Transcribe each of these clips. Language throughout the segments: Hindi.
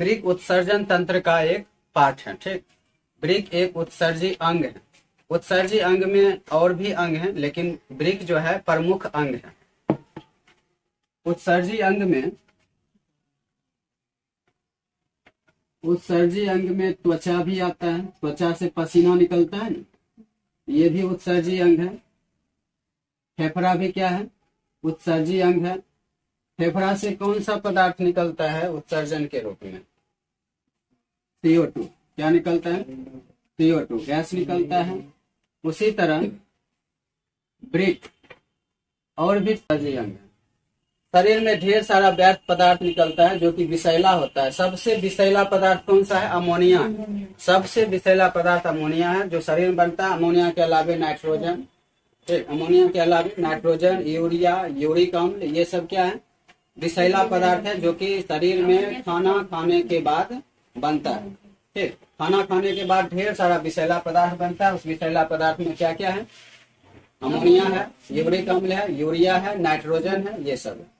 वृक्क उत्सर्जन तंत्र का एक पार्ट है। ठीक, वृक्क एक उत्सर्जी अंग है। उत्सर्जी अंग में और भी अंग हैं, लेकिन वृक्क जो है प्रमुख अंग है। उत्सर्जी अंग में त्वचा भी आता है। त्वचा से पसीना निकलता है ना, ये भी उत्सर्जी अंग है। फेफड़ा भी क्या है? उत्सर्जी अंग है। फेफड़ा से कौन सा पदार्थ निकलता है उत्सर्जन के रूप में? CO2। क्या निकलता है? CO2 गैस निकलता है। उसी तरह वृक्क और भी उत्सर्जी अंग है। शरीर में ढेर सारा व्यर्थ पदार्थ निकलता है जो कि विषैला होता है। सबसे विषैला पदार्थ कौन सा है? अमोनिया। सबसे विषैला पदार्थ अमोनिया है जो शरीर में बनता है। अमोनिया के अलावे नाइट्रोजन, अमोनिया के अलावे नाइट्रोजन, यूरिया, यूरिक अम्ल, ये सब क्या है? विषैला पदार्थ है जो कि शरीर में खाना खाने के बाद बनता है। ठीक, खाना खाने के बाद ढेर सारा विषैला पदार्थ बनता है। उस विषैला पदार्थ में क्या क्या है? अमोनिया है, यूरिक अम्ल है, यूरिया है, नाइट्रोजन है, ये सब है।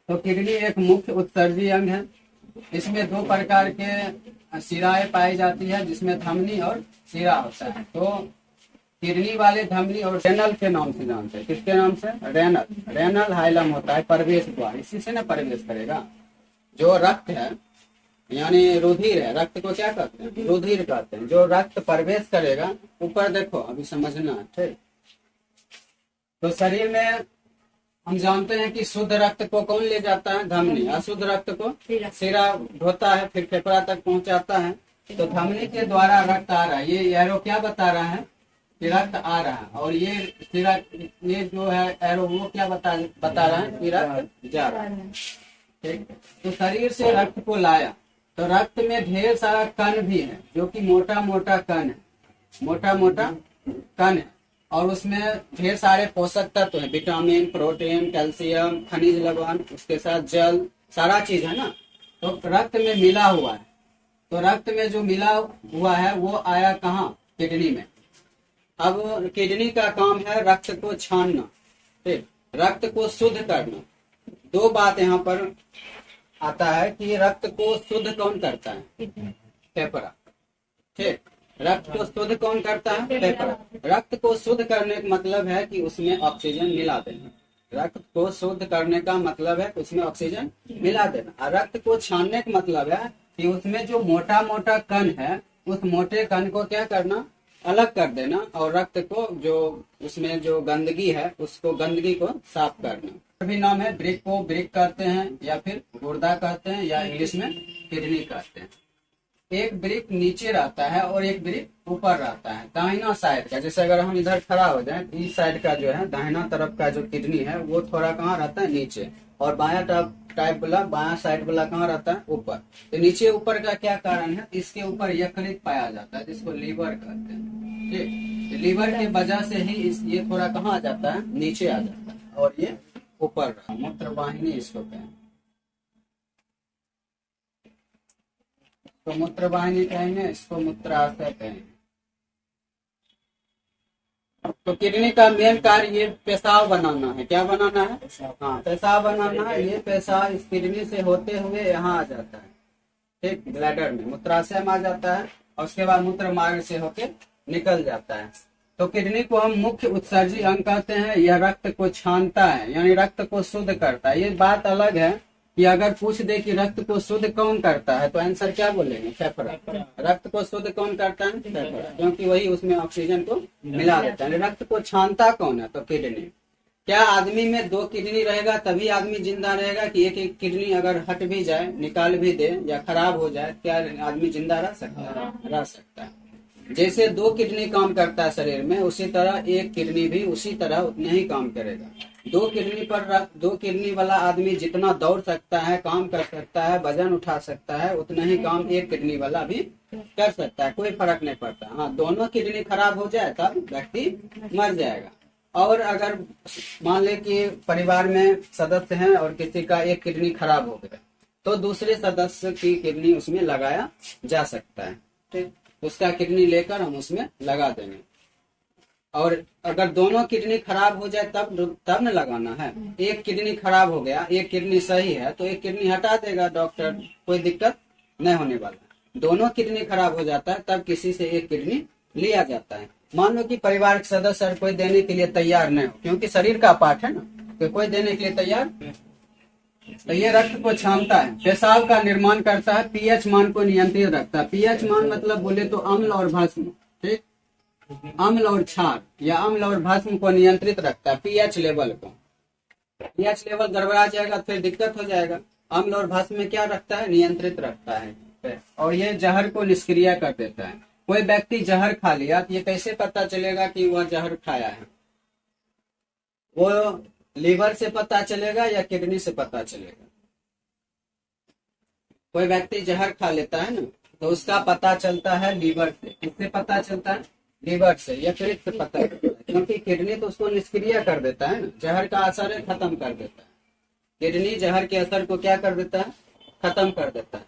तो किडनी एक मुख्य उत्सर्जी अंग है। इसमें दो प्रकार के शिराएं पाई जाती है, जिसमें धमनी और शिरा होता है। तो किडनी वाले धमनी और रेनल के नाम से जानते हैं। किसके नाम से? रेनल हाइलम होता है प्रवेश द्वार, इसी से ना प्रवेश करेगा। जो रक्त है यानी रुधिर है, रक्त को क्या कहते हैं? रुधिर कहते हैं। जो रक्त प्रवेश करेगा, ऊपर देखो, अभी समझना है। ठीक, तो शरीर में हम जानते हैं कि शुद्ध रक्त को कौन ले जाता है? धमनी। अशुद्ध रक्त को शिरा ढोता है, फिर फेफड़ा तक पहुंचाता है। तो धमनी के द्वारा रक्त आ रहा है। ये एरो क्या बता रहा है? कि रक्त आ रहा है। और ये शिरा, ये जो है एरो, वो क्या बता रहा है? कि रक्त जा रहा है। ठीक, तो शरीर से रक्त को लाया, तो रक्त में ढेर सारा कण भी है, जो कि मोटा मोटा कण है। मोटा मोटा कण है, और उसमें ढेर सारे पोषक तत्व हैं। विटामिन, प्रोटीन, कैल्शियम, खनिज लवण, उसके साथ जल, सारा चीज है ना। तो रक्त में मिला हुआ है। तो रक्त में जो मिला हुआ है वो आया कहाँ? किडनी में। अब किडनी का काम है रक्त को छानना, ठीक, रक्त को शुद्ध करना। दो बात यहाँ पर आता है कि रक्त को शुद्ध कौन करता है? फेफड़ा। ठीक, रक्त को शुद्ध कौन करता है? फेफड़ा। रक्त को शुद्ध करने का मतलब है कि उसमें ऑक्सीजन मिला देना। रक्त को शुद्ध करने का मतलब है कि उसमें ऑक्सीजन मिला देना। और रक्त को छानने का मतलब है कि उसमें जो मोटा मोटा कण है, उस मोटे कण को क्या करना? अलग कर देना। और रक्त को, जो उसमें जो गंदगी है, उसको, गंदगी को साफ करना। भी नाम है। वृक्क को वृक्क कहते हैं, या फिर गुर्दा कहते हैं, या इंग्लिश में किडनी कहते हैं। एक वृक्क नीचे रहता है और एक वृक्क ऊपर रहता है, दाहिना साइड का। जैसे अगर हम इधर खड़ा हो जाए, इस साइड का जो है दाहिना तरफ का जो किडनी है, वो थोड़ा कहाँ रहता है? नीचे। और बायां टाइप वाला, बायां साइड वाला कहाँ रहता है? ऊपर। तो नीचे ऊपर का क्या कारण है? इसके ऊपर यकृत पाया जाता है, जिसको लीवर कहते हैं। ठीक, लीवर की वजह से ही ये थोड़ा कहाँ आ जाता है? नीचे आ जाता है, और ये ऊपर। मूत्र वाहिनी इसको कहें। तो मूत्र वाहिनी कहेंगे, इसको मूत्राशय कहेंगे। तो किडनी का मेन कार्य ये पेशाब बनाना है। क्या बनाना है? हाँ, पेशाब बनाना है। ये पेशाब इस किडनी से होते हुए यहाँ आ जाता है, ठीक, ब्लैडर में, मूत्राशय में आ जाता है, और उसके बाद मूत्र मार्ग से होके निकल जाता है। तो किडनी को हम मुख्य उत्सर्जी अंग कहते हैं। यह रक्त को छानता है, यानी रक्त को शुद्ध करता है। ये बात अलग है कि अगर पूछ दे कि रक्त को शुद्ध कौन करता है, तो आंसर क्या बोलेंगे? फेफड़ा। रक्त को शुद्ध कौन करता है? फेफड़ा, क्योंकि वही उसमें ऑक्सीजन को मिला देता है। रक्त को छानता कौन है? तो किडनी। क्या आदमी में दो किडनी रहेगा तभी आदमी जिंदा रहेगा, कि एक एक किडनी अगर हट भी जाए, निकाल भी दे, या खराब हो जाए, क्या आदमी जिंदा रह सकता है? रह सकता है। जैसे दो किडनी काम करता है शरीर में, उसी तरह एक किडनी भी उसी तरह उतना ही काम करेगा। दो किडनी वाला आदमी जितना दौड़ सकता है, काम कर सकता है, वजन उठा सकता है, उतना ही काम एक किडनी वाला भी कर सकता है। कोई फर्क नहीं पड़ता। हाँ, दोनों किडनी खराब हो जाए तब व्यक्ति मर जाएगा। और अगर मान ले कि परिवार में सदस्य हैं और किसी का एक किडनी खराब हो गया, तो दूसरे सदस्य की किडनी उसमें लगाया जा सकता है। ठीक, उसका किडनी लेकर हम उसमें लगा देंगे। और अगर दोनों किडनी खराब हो जाए तब न लगाना है। एक किडनी खराब हो गया, एक किडनी सही है, तो एक किडनी हटा देगा डॉक्टर, कोई दिक्कत नहीं होने वाला। दोनों किडनी खराब हो जाता है तब किसी से एक किडनी लिया जाता है। मान लो कि परिवार के सदस्य कोई देने के लिए तैयार नहीं हो, क्योंकि शरीर का पार्ट है ना, तो कोई देने के लिए तैयार, तो ये रक्त को छानता है, पेशाब का निर्माण करता है, पीएच मान को नियंत्रित रखता है। पीएच मान मतलब बोले तो अम्ल और भस्म, ठीक, अम्ल और क्षार या अम्ल और भस्म को नियंत्रित रखता है, पीएच लेवल को। पीएच लेवल गड़बड़ा जाएगा तो फिर दिक्कत हो जाएगा। अम्ल और भस्म में क्या रखता है, नियंत्रित रखता है। और ये जहर को निष्क्रिय कर देता है। कोई व्यक्ति जहर खा लिया तो ये कैसे पता चलेगा कि वह जहर खाया है? वो लीवर से पता चलेगा या किडनी से पता चलेगा? कोई व्यक्ति जहर खा लेता है ना, तो उसका पता चलता है लीवर से। किससे पता चलता है? लीवर से, यकृत से पता चलता है, क्योंकि किडनी तो उसको निष्क्रिय कर देता है ना, जहर का असर खत्म कर देता है। किडनी जहर के असर को क्या कर देता है, खत्म कर देता है।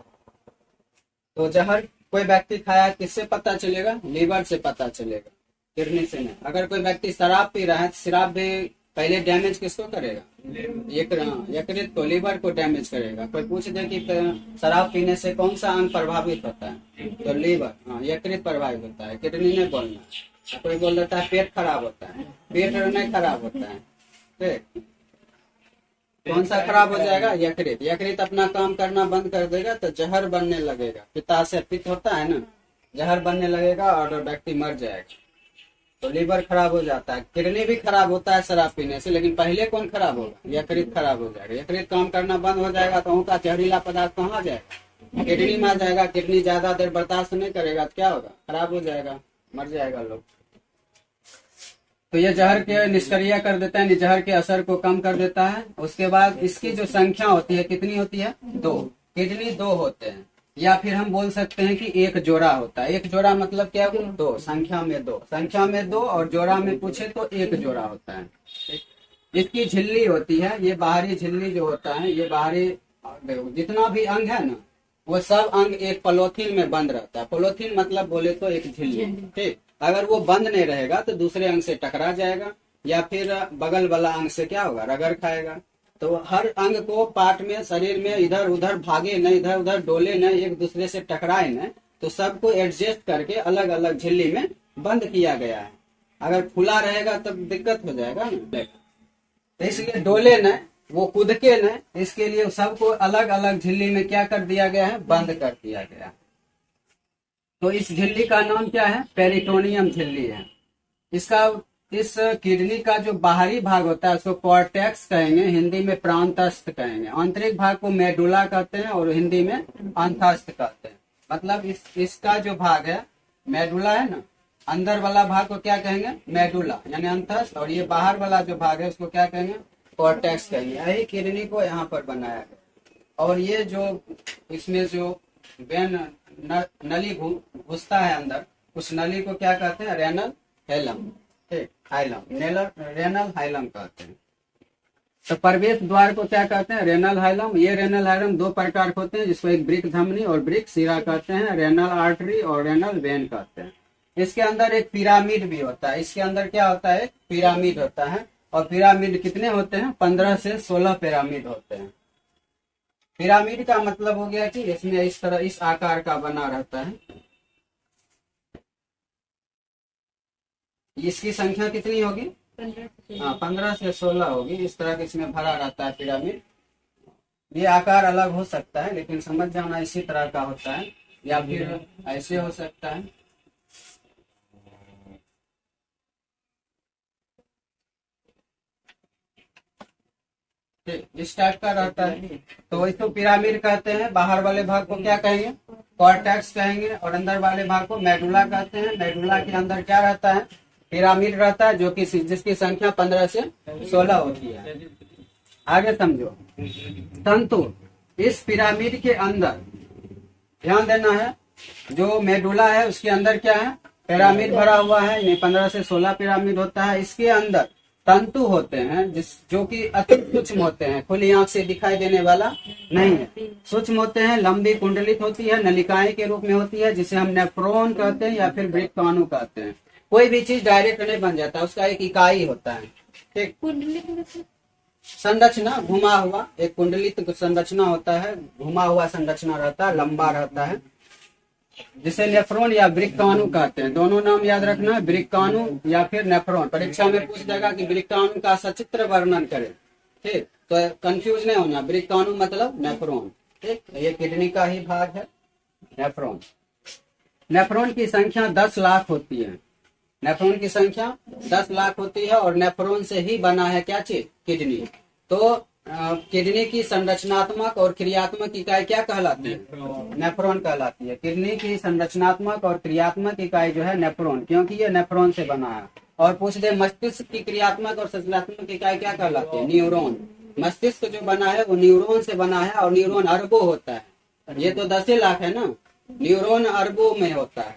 तो जहर कोई व्यक्ति खाया, किससे पता चलेगा? लीवर से पता चलेगा, किडनी से नहीं। अगर कोई व्यक्ति शराब पी रहा है, शराब भी पहले डैमेज किसको करेगा? यकृत को, लीवर को डैमेज करेगा। कोई पूछ दे कि शराब पीने से कौन सा अंग प्रभावित होता है, तो लीवर, यकृत प्रभावित होता है, किडनी नहीं बोलना। कोई बोल देता है पेट खराब होता है, पेट नहीं खराब होता है, ठीक। कौन सा खराब हो जाएगा? यकृत। यकृत अपना काम करना बंद कर देगा तो जहर बनने लगेगा, पित्ताशय, पित्त होता है ना, जहर बनने लगेगा और व्यक्ति मर जाएगा। तो लीवर खराब हो जाता है। किडनी भी खराब होता है शराब पीने से, लेकिन पहले कौन खराब होगा? यकृत खराब हो जाएगा। यकृत काम करना बंद हो जाएगा तो उनका जहरीला पदार्थ कहाँ जाएगा? किडनी में आ जाएगा। किडनी ज्यादा देर बर्दाश्त नहीं करेगा तो क्या होगा? खराब हो जाएगा, मर जाएगा लोग। तो ये जहर के निष्क्रिय कर देता है, जहर के असर को कम कर देता है। उसके बाद इसकी जो संख्या होती है, कितनी होती है? 2। किडनी 2 होते हैं, या फिर हम बोल सकते हैं कि एक जोड़ा होता है। एक जोड़ा मतलब क्या? 2, संख्या में 2, संख्या में 2, और जोड़ा में पूछे तो एक जोड़ा होता है। इसकी झिल्ली होती है, ये बाहरी झिल्ली जो होता है, ये बाहरी जितना भी अंग है ना, वो सब अंग एक पॉलीथीन में बंद रहता है। पॉलीथीन मतलब बोले तो एक झिल्ली, ठीक। अगर वो बंद नहीं रहेगा तो दूसरे अंग से टकरा जाएगा, या फिर बगल वाला अंग से क्या होगा? रगड़ खाएगा। तो हर अंग को पार्ट में, शरीर में इधर उधर भागे नहीं, इधर उधर डोले नहीं, एक दूसरे से टकराए नहीं, तो सबको एडजस्ट करके अलग अलग झिल्ली में बंद किया गया है। अगर खुला रहेगा तब दिक्कत हो जाएगा ना, तो इसलिए डोले नहीं, वो कूद के नहीं, इसके लिए सबको अलग अलग झिल्ली में क्या कर दिया गया है? बंद कर दिया गया। तो इस झिल्ली का नाम क्या है? पेरिटोनियम झिल्ली है। इसका, इस किडनी का जो बाहरी भाग होता है उसको कॉर्टेक्स कहेंगे, हिंदी में प्रांतस्थ कहेंगे। आंतरिक भाग को मेडुला कहते हैं और हिंदी में अंतस्थ कहते हैं। मतलब इसका जो भाग है, मेडुला है ना, अंदर वाला भाग को क्या कहेंगे? मेडुला यानी अंतस्थ, और ये बाहर वाला जो भाग है उसको क्या कहेंगे? कॉर्टेक्स कहेंगे। यही किडनी को यहाँ पर बनाया गया। और ये जो इसमें जो वेन नली घुसता है अंदर, उस नली को क्या कहते हैं? रेनल हेलम, हाइलम, रेनल हाइलम कहते हैं। तो प्रवेश द्वार को क्या कहते हैं? Renal hilum. ये रेनल हाइलम 2 प्रकार के होते हैं, जिसको एक ब्रिक धमनी और ब्रिक शिरा कहते हैं, रेनल आर्टरी और रेनल वेन कहते हैं। इसके अंदर एक पिरामिड भी होता है। इसके अंदर क्या होता है? पिरामिड होता है। और पिरामिड कितने होते हैं? 15 से 16 पिरामिड होते हैं। पिरामिड का मतलब हो गया कि इसमें इस तरह, इस आकार का बना रहता है। इसकी संख्या कितनी होगी? 15 से 16 होगी। इस तरह के इसमें भरा रहता है पिरामिड। ये आकार अलग हो सकता है, लेकिन समझ जाना इसी तरह का होता है, या फिर ऐसे हो सकता है। इस टाइप का रहता है। तो इसको पिरामिड कहते हैं। बाहर वाले भाग को क्या कहेंगे? कॉर्टेक्स कहेंगे। और अंदर वाले भाग को मेडुला कहते हैं। मेडुला के अंदर क्या रहता है? पिरामिड रहता है, जो कि जिसकी संख्या 15 से 16 होती है। आगे समझो। तंतु, इस पिरामिड के अंदर ध्यान देना है, जो मेडुला है उसके अंदर क्या है? पिरामिड भरा हुआ है। यानी 15 से 16 पिरामिड होता है। इसके अंदर तंतु होते हैं, जो कि अति सूक्ष्म होते हैं, खुली आंख से दिखाई देने वाला नहीं है। सूक्ष्म होते हैं, लंबी कुंडलित होती है, नलिकाएं के रूप में होती है, जिसे हम नेफ्रॉन कहते हैं या फिर वृक्काणु कहते हैं। कोई भी चीज डायरेक्ट नहीं बन जाता, उसका एक इकाई होता है। ठीक, संरचना घुमा हुआ, एक कुंडलित संरचना होता है, घुमा हुआ संरचना रहता है, लंबा रहता है, जिसे नेफ्रॉन या वृक्काणु कहते हैं। दोनों नाम याद रखना, वृक्काणु या फिर नेफ्रॉन। परीक्षा में पूछ देगा कि वृक्काणु का सचित्र वर्णन करें। ठीक, तो कंफ्यूज नहीं होना, वृक्काणु मतलब नेफ्रॉन। ठीक, ये किडनी का ही भाग है नेफ्रॉन। नेफ्रॉन की संख्या 10 लाख होती है। नेफ्रॉन की संख्या 10 लाख होती है और नेफ्रॉन से ही बना है क्या चीज, किडनी। तो किडनी की संरचनात्मक और क्रियात्मक इकाई क्या कहलाती है, नेफ्रॉन कहलाती है। किडनी की संरचनात्मक और क्रियात्मक इकाई जो है नेफ्रॉन, क्योंकि ये नेफ्रॉन से बना है। और पूछ दे मस्तिष्क की क्रियात्मक और संरचनात्मक इकाई क्या कहलाती है, न्यूरॉन। मस्तिष्क जो बना है वो न्यूरॉन से बना है और न्यूरॉन अरबों होता है। ये तो 10 लाख है ना, न्यूरॉन अरबों में होता है,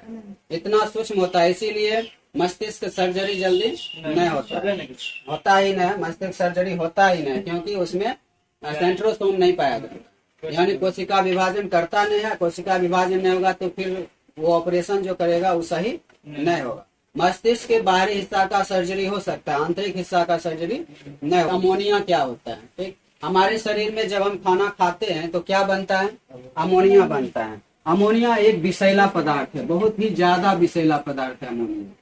इतना सूक्ष्म होता है। इसीलिए मस्तिष्क सर्जरी जल्दी नहीं होता ही नहीं, मस्तिष्क सर्जरी होता ही नहीं, क्योंकि उसमें सेंट्रोसोम नहीं पाया जाता, यानी कोशिका विभाजन करता नहीं है। कोशिका विभाजन नहीं होगा तो फिर वो ऑपरेशन जो करेगा वो सही नहीं होगा। मस्तिष्क के बाहरी हिस्सा का सर्जरी हो सकता है, आंतरिक हिस्सा का सर्जरी नहीं होगा। अमोनिया क्या होता है, ठीक, हमारे शरीर में जब हम खाना खाते हैं तो क्या बनता है, अमोनिया बनता है। अमोनिया एक विषैला पदार्थ है, बहुत ही ज्यादा विषैला पदार्थ है। अमोनिया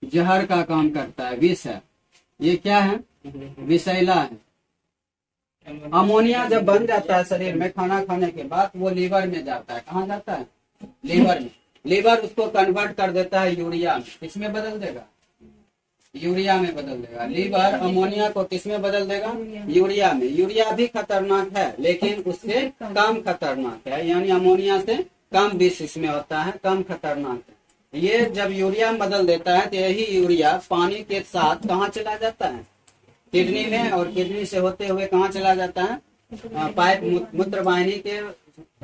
जहर का काम करता है, विष है। ये क्या है, विषैला है। अमोनिया जब बन जाता है शरीर में खाना खाने के बाद, वो लीवर में जाता है। कहाँ जाता है, लीवर में। लीवर उसको कन्वर्ट कर देता है यूरिया में। किसमें बदल देगा, यूरिया में बदल देगा। लीवर अमोनिया को किसमें बदल देगा, यूरिया में। यूरिया भी खतरनाक है लेकिन उससे कम खतरनाक है, यानी अमोनिया से कम विष इसमें होता है, कम खतरनाक है। ये जब यूरिया में बदल देता है तो यही यूरिया पानी के साथ कहाँ चला जाता है, किडनी में, और किडनी से होते हुए कहाँ चला जाता है, पाइप मूत्र वाहिनी के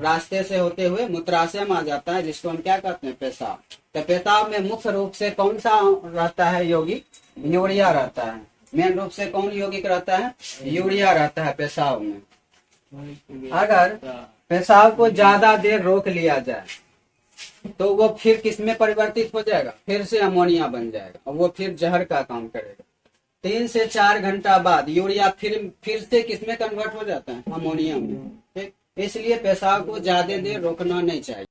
रास्ते से होते हुए मूत्राशय में आ जाता है, जिसको हम क्या कहते हैं, पेशाब। तो पेशाब में मुख्य रूप से कौन सा रहता है यौगिक, यूरिया रहता है। मेन रूप से कौन यौगिक रहता है, यूरिया रहता है पेशाब में। अगर पेशाब को ज्यादा देर रोक लिया जाए तो वो फिर किसमें परिवर्तित हो जाएगा, फिर से अमोनिया बन जाएगा और वो फिर जहर का काम करेगा। 3 से 4 घंटा बाद यूरिया फिर से किसमें कन्वर्ट हो जाता है, अमोनिया में। ठीक, इसलिए पेशाब को ज्यादा देर रोकना नहीं चाहिए।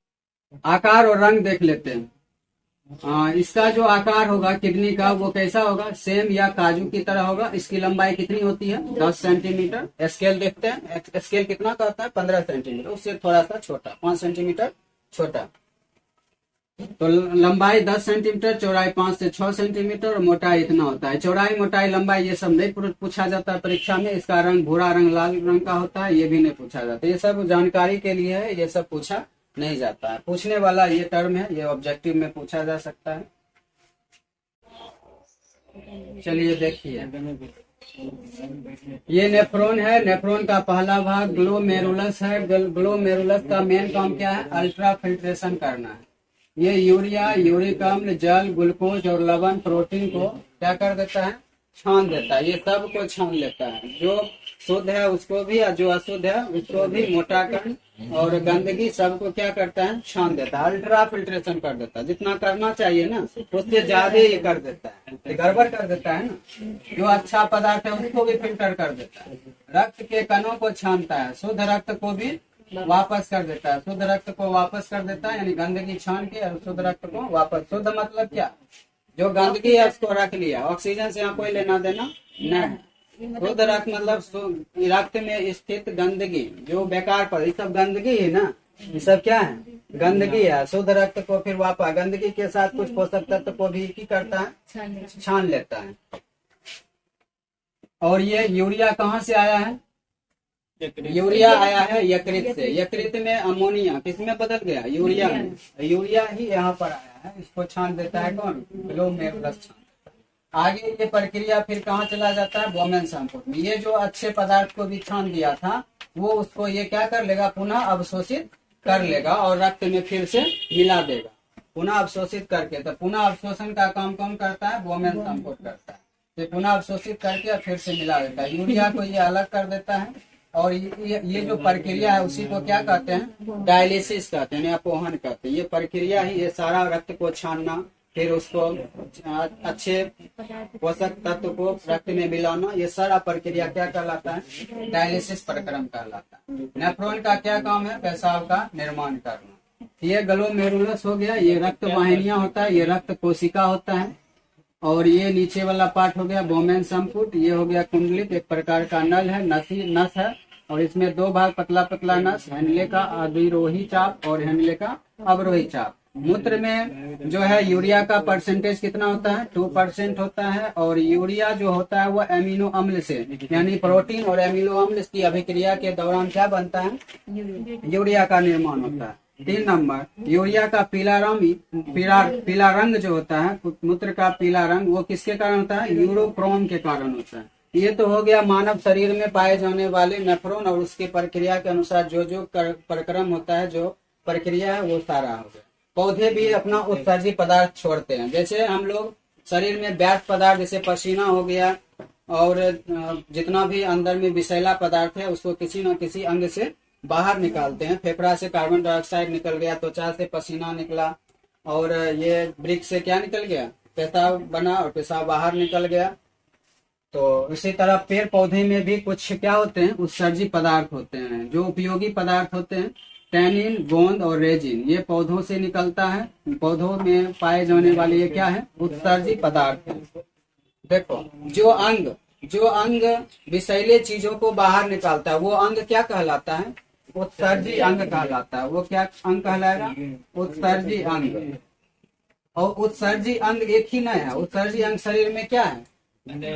आकार और रंग देख लेते हैं। इसका जो आकार होगा किडनी का वो कैसा होगा, सेम या काजू की तरह होगा। इसकी लंबाई कितनी होती है, 10 सेंटीमीटर। स्केल देखते हैं, स्केल कितना का होता है, 15 सेंटीमीटर, उससे थोड़ा सा छोटा, 5 सेंटीमीटर छोटा। तो लंबाई 10 सेंटीमीटर, चौड़ाई 5 से 6 सेंटीमीटर और मोटाई इतना होता है। चौड़ाई, मोटाई, लंबाई ये सब नहीं पूछा जाता परीक्षा में। इसका रंग भूरा रंग, लाल रंग का होता है, ये भी नहीं पूछा जाता। ये सब जानकारी के लिए है, ये सब पूछा नहीं जाता है। पूछने वाला ये टर्म है, ये ऑब्जेक्टिव में पूछा जा सकता है। चलिए देखिए, ये नेफ्रॉन है। नेफ्रॉन का पहला भाग ग्लोमेरुलस है। ग्लोमेरुलस का मेन काम क्या है, अल्ट्रा फिल्ट्रेशन करना है। ये यूरिया, यूरिक अम्ल, जल, ग्लूकोज और लवण, प्रोटीन को क्या कर देता है, छान देता है। ये सब को छान लेता है, जो शुद्ध है उसको भी और जो अशुद्ध है उसको भी, मोटा कण और गंदगी सबको क्या करता है, छान देता है, अल्ट्रा फिल्ट्रेशन कर देता है। जितना करना चाहिए ना उससे ज्यादा ही कर देता है, गड़बड़ कर देता है ना। जो अच्छा पदार्थ है उसको भी फिल्टर कर देता है। रक्त के कणों को छानता है, शुद्ध रक्त को भी वापस कर देता है। शुद्ध रक्त को वापस कर देता है, यानी गंदगी छान के और शुद्ध रक्त को वापस। शुद्ध मतलब क्या, जो गंदगी है उसको रख लिया, ऑक्सीजन से यहाँ कोई लेना देना नहीं। शुद्ध रक्त मतलब रक्त में स्थित गंदगी जो बेकार पर, ये सब गंदगी है ना, ये सब क्या है, गंदगी है। शुद्ध रक्त को फिर वापस गंदगी के साथ कुछ पोषक तत्व को भी की करता है, छान लेता है। और ये यूरिया कहाँ से आया है, यूरिया आया है यकृत से। यकृत में अमोनिया किसमें बदल गया, यूरिया में। यूरिया ही यहाँ पर आया है, इसको छान देता है कौन, ग्लोमेरुलस छान। आगे ये प्रक्रिया फिर कहाँ चला जाता है, बोमेन संपुट में। ये जो अच्छे पदार्थ को भी छान दिया था वो उसको ये क्या कर लेगा, पुनः अवशोषित कर लेगा और रक्त में फिर से मिला देगा, पुनः अवशोषित करके। तो पुनः अवशोषण का काम कौन करता है, बोमेन संपुट करता है। तो पुनः अवशोषित करके फिर से मिला देता है। यूरिया को ये अलग कर देता है और ये जो प्रक्रिया है उसी को क्या कहते हैं, डायलिसिस कहते हैं, अपोहन कहते हैं। ये प्रक्रिया ही, ये सारा रक्त को छानना फिर उसको अच्छे पोषक तत्व को रक्त में मिलाना, ये सारा प्रक्रिया क्या कहलाता है? डायलिसिस प्रक्रम कहलाता है। नेफ्रॉन का क्या काम है? पेशाब का निर्माण करना। ये ग्लोमेरुलस हो गया, ये रक्त वाहिनियां होता है, ये रक्त कोशिका होता है। और ये नीचे वाला पार्ट हो गया बोमेन संपुट, ये हो गया कुंडलित, एक प्रकार का नल है, नस है। और इसमें दो भाग, पतला पतला नस, हैंडले का अधिरोही चाप और हैंडले का अवरोही चाप। मूत्र में जो है यूरिया का परसेंटेज कितना होता है? 2% होता है। और यूरिया जो होता है वो एमिनो अम्ल से, यानी प्रोटीन और एमिनो अम्ल की अभिक्रिया के दौरान क्या बनता है? यूरिया का निर्माण होता है। 3 नंबर, यूरिया का पीला रंग जो होता है, मूत्र का पीला रंग, वो किसके कारण होता है? यूरोक्रोम के कारण होता है। ये तो हो गया मानव शरीर में पाए जाने वाले नेफ्रॉन और उसकी प्रक्रिया के अनुसार जो जो प्रक्रम होता है, जो प्रक्रिया है, वो सारा हो गया। पौधे भी अपना उत्सर्जी पदार्थ छोड़ते हैं। जैसे हम लोग शरीर में व्यास पदार्थ, जैसे पसीना हो गया और जितना भी अंदर में विषैला पदार्थ है, उसको किसी न किसी अंग से बाहर निकालते हैं। फेफड़ा से कार्बन डाइऑक्साइड निकल गया, त्वचा से पसीना निकला, और ये वृक्क से क्या निकल गया? पेशाब बना और पेशाब बाहर निकल गया। तो इसी तरह पेड़ पौधे में भी कुछ क्या होते हैं? उत्सर्जी पदार्थ होते हैं। जो उपयोगी पदार्थ होते हैं, टैनिन, गोंद और रेजिन, ये पौधों से निकलता है। पौधों में पाए जाने वाले ये क्या है? उत्सर्जी पदार्थ है। देखो, जो अंग विषैले चीजों को बाहर निकालता है, वो अंग क्या कहलाता है? उत्सर्जी अंग कहलाता है। वो क्या अंग कहलाएगा? उत्सर्जी अंग। और उत्सर्जी अंग एक ही नहीं है। उत्सर्जी अंग शरीर में क्या है?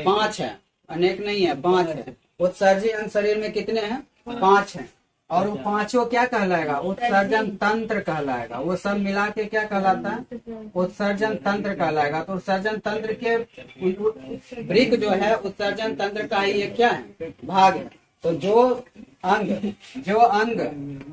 5 है, अनेक नहीं है, 5 है। उत्सर्जी अंग शरीर में कितने हैं? 5 हैं। और वो पांचों क्या कहलाएगा? उत्सर्जन तंत्र कहलाएगा। वो सब मिला के क्या कहलाता है? उत्सर्जन तंत्र कहलाएगा। तो उत्सर्जन तंत्र के वृक्क जो है, उत्सर्जन तंत्र का ही ये क्या है? भाग है। तो जो अंग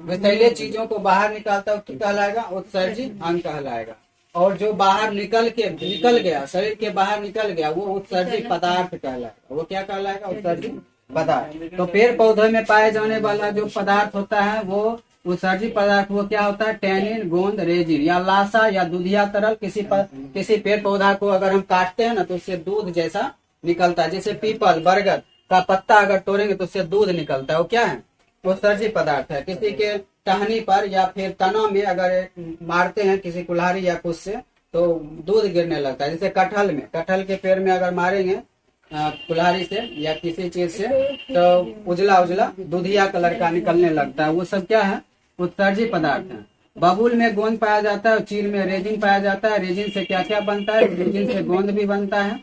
विषैले चीजों को बाहर निकालता है, क्या कहलाएगा? उत्सर्जी अंग कहलाएगा। और जो बाहर निकल गया, शरीर के बाहर निकल गया, वो उत्सर्जी पदार्थ कहलाएगा। वो क्या कहलाएगा? उत्सर्जी पदार्थ। तो पेड़ पौधे में पाए जाने वाला जो पदार्थ होता है, वो उत्सर्जी पदार्थ, वो क्या होता है? टैनिन, गोंद, रेजिन या लासा या दूधिया तरल। किसी पेड़ पौधा को अगर हम काटते हैं ना, तो उससे दूध जैसा निकलता है। जैसे पीपल, बरगद का पत्ता अगर तोड़ेंगे तो उससे दूध निकलता है। वो क्या है? उत्सर्जी पदार्थ है। किसी के टहनी पर या फिर तना में अगर मारते हैं किसी कुल्हाड़ी या कुछ से, तो दूध गिरने लगता है। जैसे कटहल के पेड़ में अगर मारेंगे कुल्हाड़ी से या किसी चीज से, तो उजला दूधिया कलर का निकलने लगता है। वो सब क्या है? उत्सर्जी पदार्थ है। बबूल में गोंद पाया जाता है और चीड़ में रेजिन पाया जाता है। रेजिन से क्या क्या बनता है? रेजिन से गोंद भी बनता है।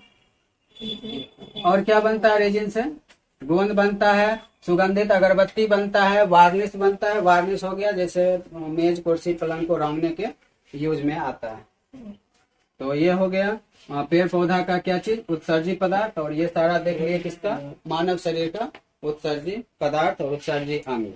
और क्या बनता है? रेजिन से गोंद बनता है, सुगंधित अगरबत्ती बनता है, वार्निश बनता है। वार्निश हो गया जैसे मेज, कुर्सी, पलंग को रंगने के यूज में आता है। तो ये हो गया पेड़ पौधा का क्या चीज? उत्सर्जी पदार्थ। और ये सारा देख लिए किसका? मानव शरीर का उत्सर्जी पदार्थ और उत्सर्जी अंग।